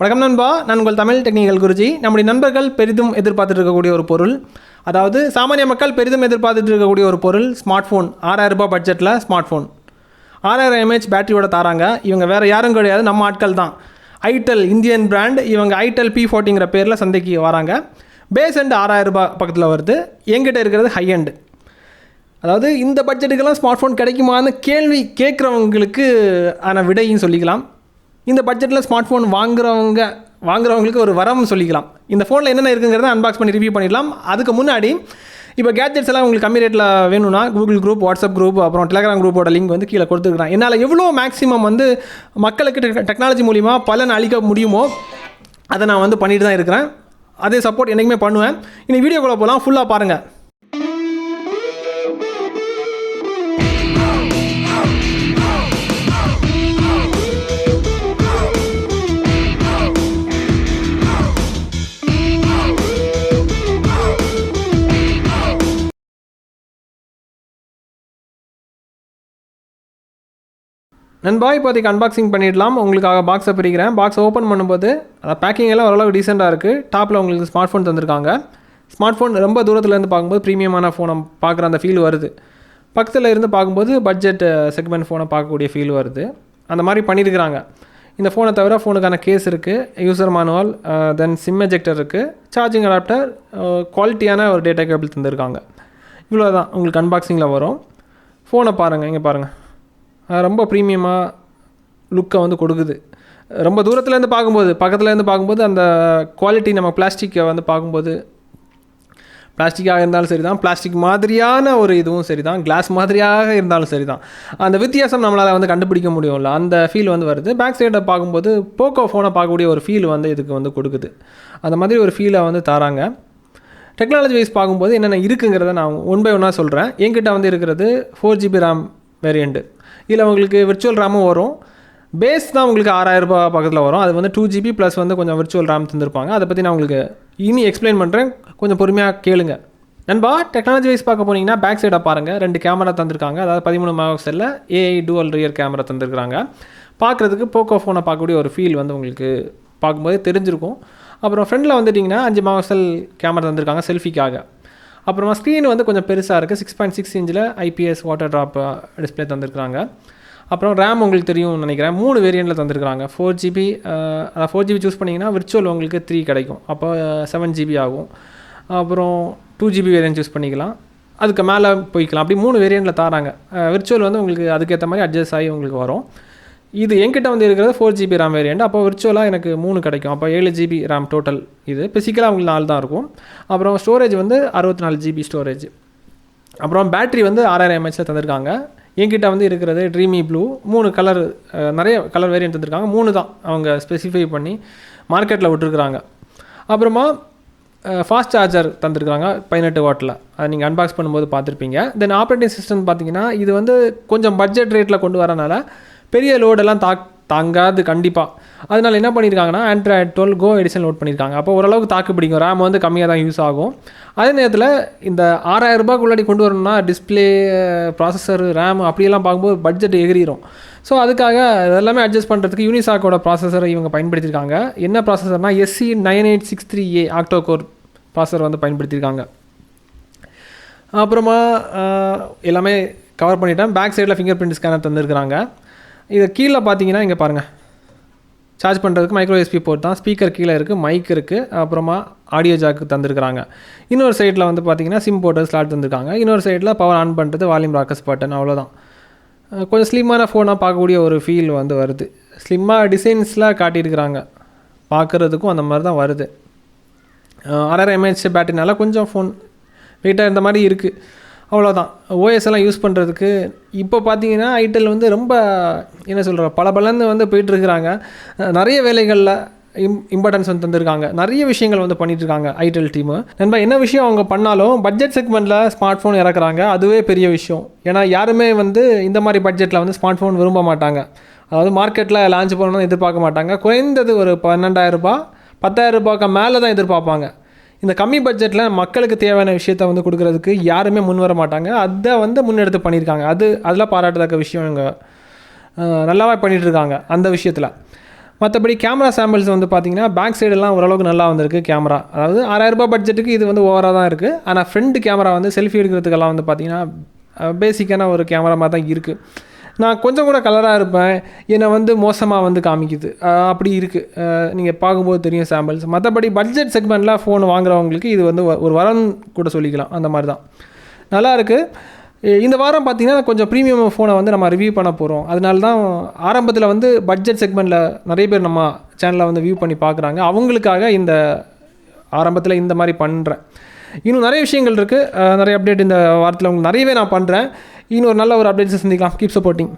வணக்கம் நண்பா, நான் உங்கள் தமிழ் டெக்னிக்கல் குருஜி. நம்முடைய நண்பர்கள் பெரிதும் எதிர்பார்த்துட்டு இருக்கக்கூடிய ஒரு பொருள், அதாவது சாமானிய மக்கள் பெரிதும் எதிர்பார்த்துட்டு இருக்கக்கூடிய ஒரு பொருள் ஸ்மார்ட் ஃபோன். 6000 ரூபாய் பட்ஜெட்டில் ஸ்மார்ட் ஃபோன், 6000 mAh பேட்டரியோட தராங்க. இவங்க வேறு யாரும் கிடையாது, நம்ம ஆட்கள் தான். iTel Indian brand. இவங்க iTel P40ங்கிற பேரில் சந்தைக்கு வராங்க. பேஸ் அண்ட் 6000 ரூபாய் பக்கத்தில் வருது. எங்கிட்ட இருக்கிறது ஹை அண்டு. அதாவது இந்த பட்ஜெட்டுக்கெல்லாம் ஸ்மார்ட் ஃபோன் கிடைக்குமான்னு கேள்வி கேட்குறவங்களுக்கு ஆன விடையும் சொல்லிக்கலாம். இந்த பட்ஜெட்டில் ஸ்மார்ட் ஃபோன் வாங்குறவங்களுக்கு ஒரு வரம் சொல்லிக்கலாம். இந்த ஃபோனில் என்னென்ன இருக்குங்கிறத அன்பாக்ஸ் பண்ணி ரிவ்யூ பண்ணிடலாம். அதுக்கு முன்னாடி இப்போ கேட்ஜெட்ஸ் எல்லாம் உங்களுக்கு கம்மி ரேட்டில் வேணும்னா கூகுள் குரூப், வாட்ஸ்அப் குரூப், அப்புறம் டெலகிராம் குரூப்போட லிங்க் வந்து கீழே கொடுத்துருக்குறேன். என்னால் எவ்வளோ மேக்ஸிமம் வந்து மக்களுக்கு டெக்னாலஜி மூலிமா பலன் அளிக்க முடியுமோ அதை நான் வந்து பண்ணிட்டு தான் இருக்கிறேன். அதே சப்போர்ட் என்றைக்குமே பண்ணுவேன். இன்னைக்கு வீடியோக்குள்ளே போகலாம், ஃபுல்லாக பாருங்கள். நண்பா, இப்போதைக்கு அன்பாக்சிங் பண்ணிடலாம். உங்களுக்காக பாக்ஸை பிரிக்கிறேன். பாக்ஸ் ஓப்பன் பண்ணும்போது அதை பேக்கிங் எல்லாம் ஓரளவுக்கு டீசெண்டாக இருக்குது. டாப்பில் உங்களுக்கு ஸ்மார்ட் ஃபோன் தந்திருக்காங்க. ஸ்மார்ட் ஃபோன் ரொம்ப தூரத்துலேருந்து பார்க்கும்போது ப்ரீமியமான ஃபோனை பார்க்குற அந்த ஃபீல் வருது. பக்கத்தில் இருந்து பார்க்கும்போது பட்ஜெட் செக்மெண்ட் ஃபோனை பார்க்கக்கூடிய ஃபீல் வருது. அந்த மாதிரி பண்ணியிருக்கிறாங்க. இந்த ஃபோனை தவிர ஃபோனுக்கான கேஸ் இருக்குது, யூசர் மேனுவல், தென் சிம் எஜெக்டர் இருக்குது, சார்ஜிங் அடாப்டர், குவாலிட்டியான ஒரு டேட்டா கேபிள் தந்திருக்காங்க. இவ்வளோ தான் உங்களுக்கு அன்பாக்சிங்கில் வரும். ஃபோனை பாருங்கள், இங்கே பாருங்கள். ரொம்ப ப்ரீமியமாக லுக்கை வந்து கொடுக்குது. ரொம்ப தூரத்துலேருந்து பார்க்கும்போது, பக்கத்துலேருந்து பார்க்கும்போது அந்த குவாலிட்டி நம்ம பிளாஸ்டிக்கை வந்து பார்க்கும்போது, பிளாஸ்டிக்காக இருந்தாலும் சரி தான், பிளாஸ்டிக் மாதிரியான ஒரு இதுவும் சரி தான், கிளாஸ் மாதிரியாக இருந்தாலும் சரி தான், அந்த வித்தியாசம் நம்மளால் வந்து கண்டுபிடிக்க முடியும்ல, அந்த ஃபீல் வந்து வருது. பேக் சைடை பார்க்கும்போது போக்கோ ஃபோனை பார்க்கக்கூடிய ஒரு ஃபீல் வந்து இதுக்கு வந்து கொடுக்குது. அந்த மாதிரி ஒரு ஃபீலை வந்து தராங்க. டெக்னாலஜி வைஸ் பார்க்கும்போது என்னென்ன இருக்குங்கிறத நான் ஒன் பை ஒன்னாக சொல்கிறேன். என்கிட்ட வந்து இருக்கிறது 4GB RAM வேரியண்ட்டு. இதில் உங்களுக்கு விர்ச்சுவல் ரேமும் வரும். பேஸ் தான் உங்களுக்கு 6000 ரூபாய் பக்கத்தில் வரும். அது வந்து 2GB ப்ளஸ் வந்து கொஞ்சம் விர்ச்சுவல் ரேம் தந்திருப்பாங்க. அதை பற்றி நான் உங்களுக்கு இனி எக்ஸ்பிளைன் பண்ணுறேன், கொஞ்சம் பொறுமையாக கேளுங்க. நண்பா, டெக்னாலஜி வைஸ் பார்க்க போனீங்கன்னா பேக் சைடாக பாருங்கள். 2 கேமரா தந்திருக்காங்க. அதாவது 13 மெகாபிக்சலில் AI டூவல் ரியர் கேமரா தந்திருக்காங்க. பார்க்குறதுக்கு போக்கோ ஃபோனை பார்க்கக்கூடிய ஒரு ஃபீல் வந்து உங்களுக்கு பார்க்கும்போதே தெரிஞ்சிருக்கும். அப்புறம் ஃப்ரண்டில் வந்துட்டிங்கன்னா 5 மெகாபிக்சல் கேமரா தந்திருக்காங்க செல்ஃபிக்காக. அப்புறமா ஸ்க்ரீன் வந்து கொஞ்சம் பெருசாக இருக்குது. 6.6 இன்ச்சில் IPS வாட்டர் ட்ராப் டிஸ்பிளே தந்திருக்காங்க. அப்புறம் ரேம் உங்களுக்கு தெரியும் நினைக்கிறேன், 3 வேரியண்ட்டில் தந்திருக்காங்க. 4GB, 4GB சூஸ் பண்ணிங்கன்னா விர்ச்சுவல் உங்களுக்கு 3 கிடைக்கும். அப்போ 7GB ஆகும். அப்புறம் 2GB வேரியன்ட் சூஸ் பண்ணிக்கலாம், அதுக்கு மேலே போய்க்கலாம். அப்படி 3 வேரியண்ட்டில் தராங்க. விர்ச்சுவல் வந்து உங்களுக்கு அதுக்கேற்ற மாதிரி அட்ஜஸ்ட் ஆகி உங்களுக்கு வரும். இது என்கிட்ட வந்து இருக்கிறது 4GB RAM வேரியண்ட். அப்போ விர்ச்சுவலாக எனக்கு 3 கிடைக்கும். அப்போ 7GB RAM டோட்டல். இது ஃபிசிக்கலாக உங்களுக்கு 4 தான் இருக்கும். அப்புறம் ஸ்டோரேஜ் வந்து 64GB ஸ்டோரேஜ். அப்புறம் பேட்ரி வந்து 6000 mAh தந்திருக்காங்க. என்கிட்ட வந்து இருக்கிறது ட்ரீமி ப்ளூ. 3 கலர், நிறைய கலர் வேரியண்ட் தந்திருக்காங்க. 3 தான் அவங்க ஸ்பெசிஃபை பண்ணி மார்க்கெட்டில் விட்டுருக்குறாங்க. அப்புறமா ஃபாஸ்ட் சார்ஜர் தந்திருக்காங்க 18 வாட்டில். அதை நீங்கள் அன்பாக்ஸ் பண்ணும்போது பார்த்துருப்பீங்க. தென் ஆப்ரேட்டிங் சிஸ்டம் பார்த்தீங்கன்னா இது வந்து கொஞ்சம் பட்ஜெட் ரேட்டில் கொண்டு வரனால பெரிய லோடெல்லாம் தாங்காது கண்டிப்பாக. அதனால் என்ன பண்ணியிருக்காங்கன்னா Android 12 Go எடிஷன் லோட் பண்ணியிருக்காங்க. அப்போ ஓரளவுக்கு தாக்கு பிடிக்கும். ரேம் வந்து கம்மியாக தான் யூஸ் ஆகும். அதே நேரத்தில் இந்த 6000 ரூபாய்க்குள்ளாடி கொண்டு வரணும்னா டிஸ்பிளே, ப்ராசஸர், ரேம் அப்படியெல்லாம் பார்க்கும்போது பட்ஜெட் எகிரிடும். ஸோ அதுக்காக இதெல்லாமே அட்ஜஸ்ட் பண்ணுறதுக்கு யூனிசாக்கோட ப்ராசஸரை இவங்க பயன்படுத்தியிருக்காங்க. என்ன ப்ராசஸர்னால் SC9863A ஆக்டோ கோர் ப்ராசஸர் வந்து பயன்படுத்தியிருக்காங்க. அப்புறமா எல்லாமே கவர் பண்ணிட்டேன். பேக் சைடில் ஃபிங்கர் பிரிண்ட் ஸ்கேனர் தந்துருக்குறாங்க. இது கீழே பார்த்தீங்கன்னா இங்கே பாருங்கள், சார்ஜ் பண்ணுறதுக்கு மைக்ரோ USB போர்ட் தான். ஸ்பீக்கர் கீழே இருக்குது, மைக் இருக்குது, அப்புறமா ஆடியோ ஜாக்கு தந்துருக்குறாங்க. இன்னொரு சைடில் வந்து பார்த்தீங்கன்னா சிம் போர்ட்டர் ஸ்லாட் தந்துருக்காங்க. இன்னொரு சைடில் பவர் ஆன் பண்ணுறது, வால்யூம் ராக்கஸ் பட்டன், அவ்வளோதான். கொஞ்சம் ஸ்லிம்மான ஃபோனாக பார்க்கக்கூடிய ஒரு ஃபீல் வந்து வருது. ஸ்லிம்மாக டிசைன்ஸில் காட்டியிருக்கிறாங்க, பார்க்குறதுக்கும் அந்த மாதிரி தான் வருது. 6000 mAh பேட்டரினால கொஞ்சம் ஃபோன் வெயிட்டாக இருந்த மாதிரி இருக்குது, அவ்வளோதான். ஓஎஸ் எல்லாம் யூஸ் பண்ணுறதுக்கு இப்போ பார்த்தீங்கன்னா ஐடெல் வந்து ரொம்ப என்ன சொல்கிற பலன்னு வந்து போயிட்டுருக்குறாங்க. நிறைய வேலைகளில் இம்பார்ட்டன்ஸ் வந்து தந்திருக்காங்க. நிறைய விஷயங்கள் வந்து பண்ணிகிட்ருக்காங்க ஐடெல் டீமு. நண்பா, என்ன விஷயம் அவங்க பண்ணாலும் பட்ஜெட் செக்மெண்ட்டில் ஸ்மார்ட் ஃபோன் இறக்குறாங்க, அதுவே பெரிய விஷயம். ஏன்னா யாருமே வந்து இந்த மாதிரி பட்ஜெட்டில் வந்து ஸ்மார்ட் ஃபோன் விரும்ப மாட்டாங்க. அதாவது மார்க்கெட்டில் லான்ச் பண்ணணும்னு எதிர்பார்க்க மாட்டாங்க. குறைந்தது ஒரு 12000 ரூபாய் 10000 ரூபாய்க்கு மேலே தான் எதிர்பார்ப்பாங்க. இந்த கம்மி பட்ஜெட்டில் மக்களுக்கு தேவையான விஷயத்த வந்து கொடுக்குறதுக்கு யாருமே முன் வர மாட்டாங்க. அதை வந்து முன்னெடுத்து பண்ணியிருக்காங்க. அதில் பாராட்டத்தக்க விஷயம் இவங்க நல்லாவே பண்ணிகிட்ருக்காங்க அந்த விஷயத்தில். மற்றபடி கேமரா சாம்பிள்ஸ் வந்து பார்த்திங்கன்னா பேக் சைடெல்லாம் ஓரளவுக்கு நல்லா வந்திருக்கு கேமரா. அதாவது ₹6000 பட்ஜெட்டுக்கு இது வந்து ஓவராக தான் இருக்குது. ஆனால் ஃப்ரண்ட் கேமரா வந்து செல்ஃபி எடுக்கிறதுக்கெல்லாம் வந்து பார்த்திங்கன்னா பேசிக்கான ஒரு கேமரா மாதிரி தான் இருக்குது. நான் கொஞ்சம் கூட கலராக இருப்பேன், என்னை வந்து மோசமாக வந்து காமிக்குது, அப்படி இருக்குது. நீங்கள் பார்க்கும்போது தெரியும் சாம்பிள்ஸ். மற்றபடி பட்ஜெட் செக்மெண்ட்டில் ஃபோன் வாங்குறவங்களுக்கு இது வந்து ஒரு வரம் கூட சொல்லிக்கலாம். அந்த மாதிரி தான் நல்லாயிருக்கு. இந்த வாரம் பார்த்திங்கன்னா கொஞ்சம் ப்ரீமியம் ஃபோனை வந்து நம்ம ரிவ்யூ பண்ண போகிறோம். அதனால தான் ஆரம்பத்தில் வந்து பட்ஜெட் செக்மெண்ட்டில் நிறைய பேர் நம்ம சேனலில் வந்து வியூ பண்ணி பார்க்குறாங்க. அவங்களுக்காக இந்த ஆரம்பத்தில் இந்த மாதிரி பண்ணுறேன். இன்னும் நிறைய விஷயங்கள் இருக்குது, நிறைய அப்டேட் இந்த வாரத்தில் உங்களுக்கு நிறையவே நான் பண்ணுறேன். இன்னும் ஒரு நல்ல ஒரு அப்டேட்ஸை சந்திக்கலாம். Keep supporting.